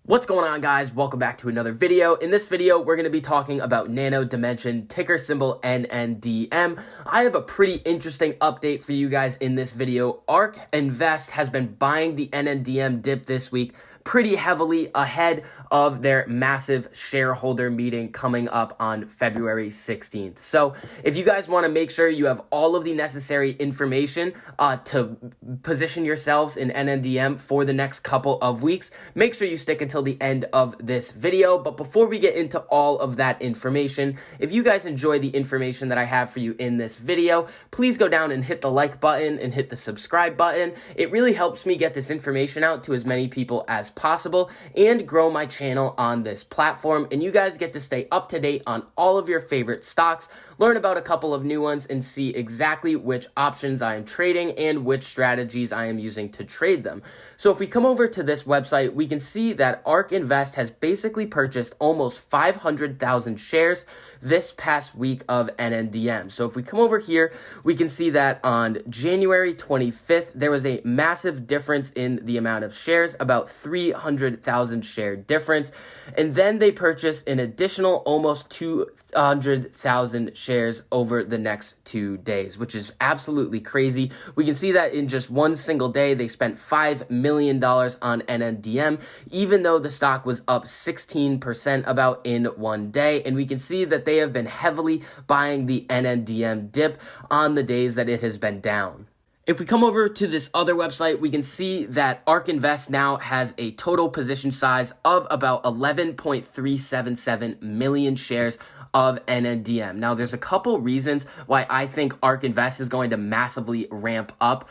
What's going on, guys? Welcome back to another video. In this video, we're going to be talking about Nano Dimension, ticker symbol NNDM. I have a pretty interesting update for you guys in this video. ARK Invest has been buying the NNDM dip this week pretty heavily ahead of their massive shareholder meeting coming up on February 16th. So if you guys want to make sure you have all of the necessary information to position yourselves in NNDM for the next couple of weeks, make sure you stick until the end of this video. But before we get into all of that information, if you guys enjoy the information that I have for you in this video, please go down and hit the like button and hit the subscribe button. It really helps me get this information out to as many people as possible and grow my channel on this platform, and you guys get to stay up to date on all of your favorite stocks, learn about a couple of new ones, and see exactly which options I am trading and which strategies I am using to trade them. So if we come over to this website, we can see that ARK Invest has basically purchased almost 500,000 shares this past week of NNDM. So if we come over here, we can see that on January 25th, there was a massive difference in the amount of shares, about 300,000 share difference. And then they purchased an additional almost 200,000 shares over the next 2 days, which is absolutely crazy. We can see that in just one single day, they spent $5 million on NNDM, even though the stock was up 16% about in one day. And we can see that they have been heavily buying the NNDM dip on the days that it has been down. If we come over to this other website, we can see that ARK Invest now has a total position size of about 11.377 million shares of NNDM. Now, there's a couple reasons why I think ARK Invest is going to massively ramp up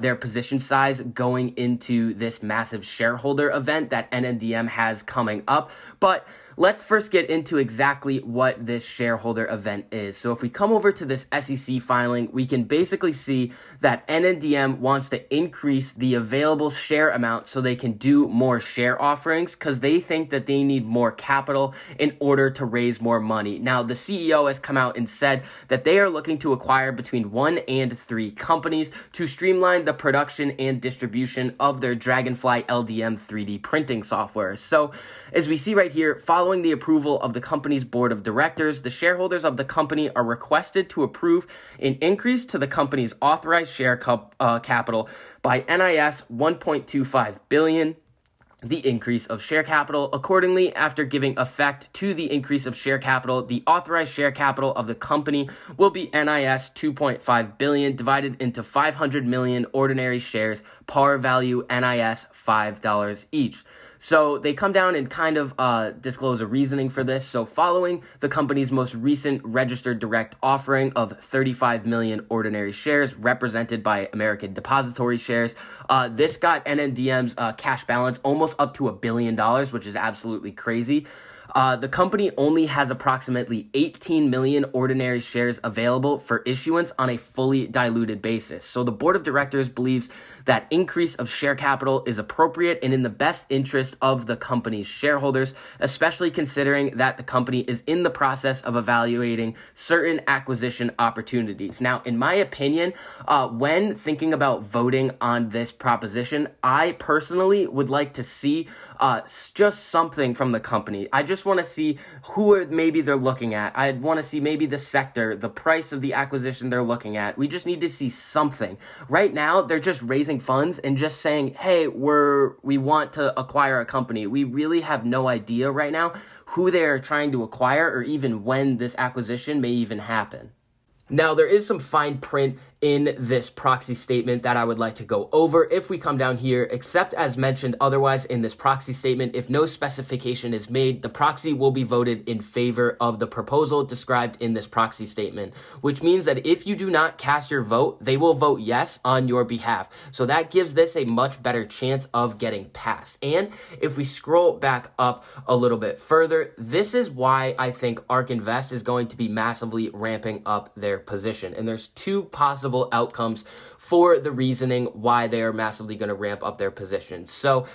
their position size going into this massive shareholder event that NNDM has coming up. But let's first get into exactly what this shareholder event is. So if we come over to this SEC filing, we can basically see that NNDM wants to increase the available share amount so they can do more share offerings because they think that they need more capital in order to raise more money. Now, the CEO has come out and said that they are looking to acquire between 1 and 3 companies to streamline the production and distribution of their Dragonfly LDM 3D printing software. So as we see right here, following the approval of the company's board of directors, the shareholders of the company are requested to approve an increase to the company's authorized share capital by NIS 1.25 billion. The increase of share capital. Accordingly, after giving effect to the increase of share capital, the authorized share capital of the company will be NIS 2.5 billion divided into 500 million ordinary shares, par value NIS $5 each. So they come down and kind of disclose a reasoning for this. So following the company's most recent registered direct offering of 35 million ordinary shares represented by American Depository Shares, this got NNDM's cash balance almost up to $1 billion, which is absolutely crazy. The company only has approximately 18 million ordinary shares available for issuance on a fully diluted basis. So the board of directors believes that increase of share capital is appropriate and in the best interest of the company's shareholders, especially considering that the company is in the process of evaluating certain acquisition opportunities. Now, in my opinion, when thinking about voting on this proposition, I personally would like to see just something from the company. I just want to see who maybe they're looking at. I want to see maybe the sector, the price of the acquisition they're looking at. We just need to see something. Right now, they're just raising funds and just saying, hey, we want to acquire a company. We really have no idea right now who they're trying to acquire or even when this acquisition may even happen. Now, there is some fine print in this proxy statement that I would like to go over. If we come down here, except as mentioned otherwise in this proxy statement, if no specification is made, the proxy will be voted in favor of the proposal described in this proxy statement, which means that if you do not cast your vote, they will vote yes on your behalf. So that gives this a much better chance of getting passed. And if we scroll back up a little bit further, this is why I think ARK Invest is going to be massively ramping up their position. And there's two possible outcomes for the reasoning why they are massively going to ramp up their positions. So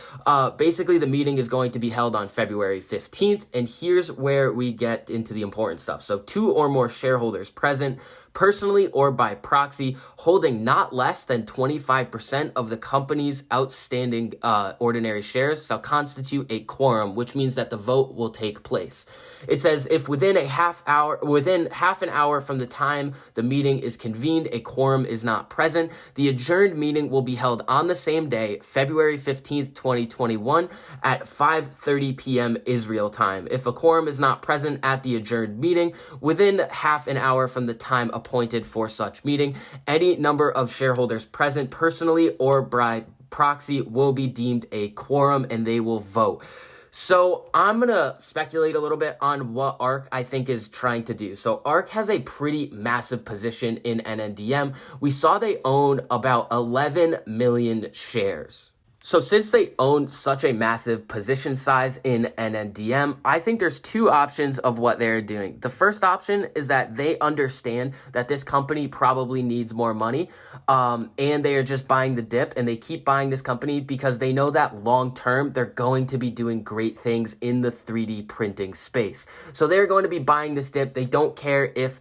basically the meeting is going to be held on February 15th, and here's where we get into the important stuff. So 2 or more shareholders present, personally or by proxy, holding not less than 25% of the company's outstanding ordinary shares shall constitute a quorum, which means that the vote will take place. It says if within half an hour from the time the meeting is convened, a quorum is not present, the adjourned meeting will be held on the same day, February 15th, 2021 at 5:30 p.m. Israel time. If a quorum is not present at the adjourned meeting within half an hour from the time appointed for such meeting, any number of shareholders present personally or by proxy will be deemed a quorum and they will vote. So I'm going to speculate a little bit on what ARK I think is trying to do. So ARK has a pretty massive position in NNDM. We saw they own about 11 million shares. So since they own such a massive position size in NNDM, I think there's 2 options of what they're doing. The first option is that they understand that this company probably needs more money, and they are just buying the dip, and they keep buying this company because they know that long term they're going to be doing great things in the 3D printing space. So they're going to be buying this dip. They don't care if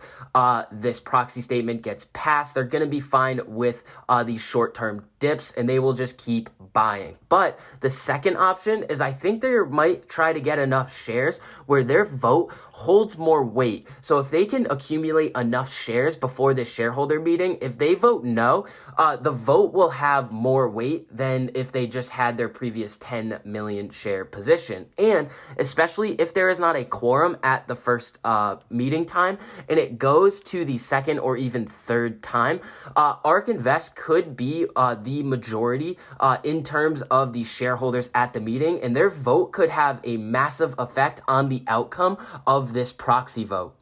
this proxy statement gets passed. They're going to be fine with these short-term dips, and they will just keep buying. But the second option is I think they might try to get enough shares where their vote holds more weight. So if they can accumulate enough shares before the shareholder meeting, if they vote no, the vote will have more weight than if they just had their previous 10 million share position. And especially if there is not a quorum at the first meeting time and it goes to the second or even third time, ARK Invest could be the majority in terms of the shareholders at the meeting, and their vote could have a massive effect on the outcome of this proxy vote.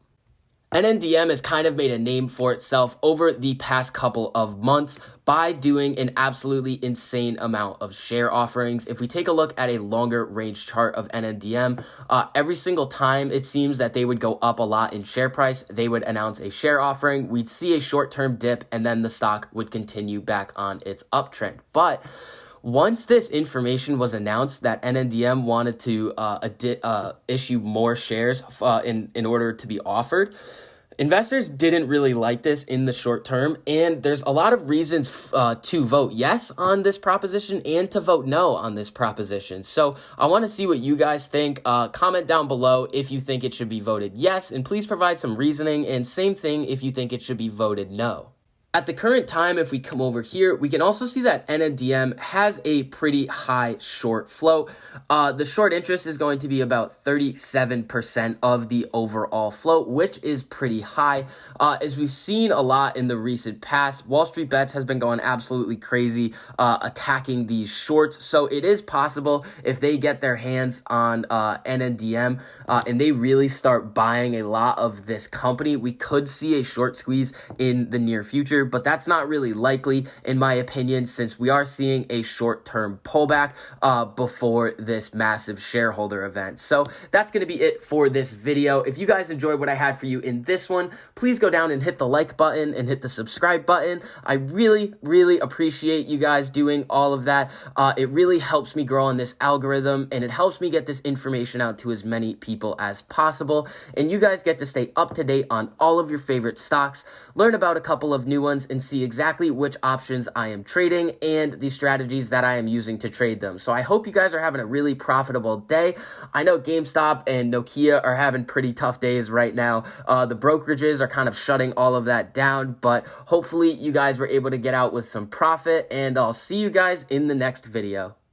NNDM has kind of made a name for itself over the past couple of months by doing an absolutely insane amount of share offerings. If we take a look at a longer range chart of NNDM, every single time it seems that they would go up a lot in share price, they would announce a share offering, we'd see a short-term dip, and then the stock would continue back on its uptrend. But once this information was announced that NNDM wanted to issue more shares in order to be offered, investors didn't really like this in the short term, and there's a lot of reasons to vote yes on this proposition and to vote no on this proposition. So I want to see what you guys think. Comment down below if you think it should be voted yes, and please provide some reasoning, and same thing if you think it should be voted no. At the current time, if we come over here, we can also see that NNDM has a pretty high short float. The short interest is going to be about 37% of the overall float, which is pretty high. As we've seen a lot in the recent past, Wall Street Bets has been going absolutely crazy, attacking these shorts. So it is possible if they get their hands on NNDM and they really start buying a lot of this company, we could see a short squeeze in the near future. But that's not really likely, in my opinion, since we are seeing a short-term pullback before this massive shareholder event. So that's going to be it for this video. If you guys enjoyed what I had for you in this one, please go down and hit the like button and hit the subscribe button. I really, really appreciate you guys doing all of that. It really helps me grow on this algorithm, and it helps me get this information out to as many people as possible. And you guys get to stay up to date on all of your favorite stocks, learn about a couple of new ones, and see exactly which options I am trading and the strategies that I am using to trade them. So I hope you guys are having a really profitable day. I know GameStop and Nokia are having pretty tough days right now. The brokerages are kind of shutting all of that down, but hopefully you guys were able to get out with some profit, and I'll see you guys in the next video.